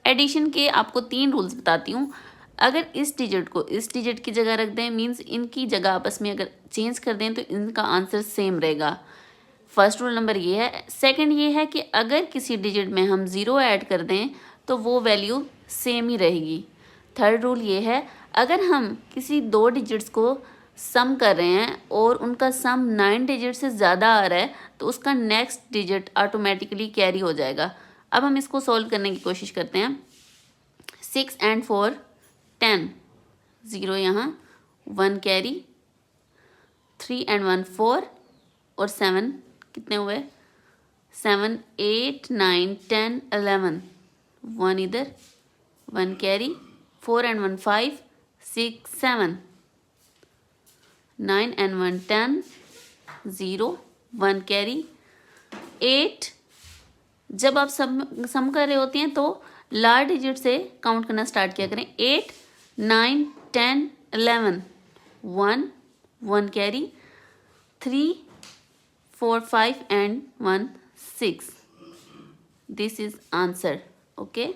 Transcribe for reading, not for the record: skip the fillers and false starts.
Addition के आपको 3 rules बताती हूँ। अगर इस डिजिट को इस डिजिट की जगह रख दें, मीन्स इनकी जगह आपस में अगर चेंज कर दें तो इनका आंसर सेम रहेगा। फर्स्ट रूल नंबर ये है। सेकंड ये है कि अगर किसी डिजिट में हम 0 ऐड कर दें तो वो वैल्यू सेम ही रहेगी। थर्ड रूल ये है, अगर हम किसी 2 डिजिट्स को सम कर रहे हैं और उनका सम 9 डिजिट से ज़्यादा आ रहा है तो उसका नेक्स्ट डिजिट ऑटोमेटिकली कैरी हो जाएगा। अब हम इसको सॉल्व करने की कोशिश करते हैं। 6 and 4 10, 0 यहाँ, 1 कैरी, 3 and 1 4 और 7 कितने हुए, 7 8 9 10 11, 1 इधर, 1 कैरी, 4 and 1 5 6 7, 9 and 1 10, 0 1 कैरी, 8। जब आप सम कर रहे होते हैं तो लार्ज डिजिट से काउंट करना स्टार्ट किया करें। 8 9 10 11, 1 1 carry, 3 4 5 and 1 6। This is answer. Okay.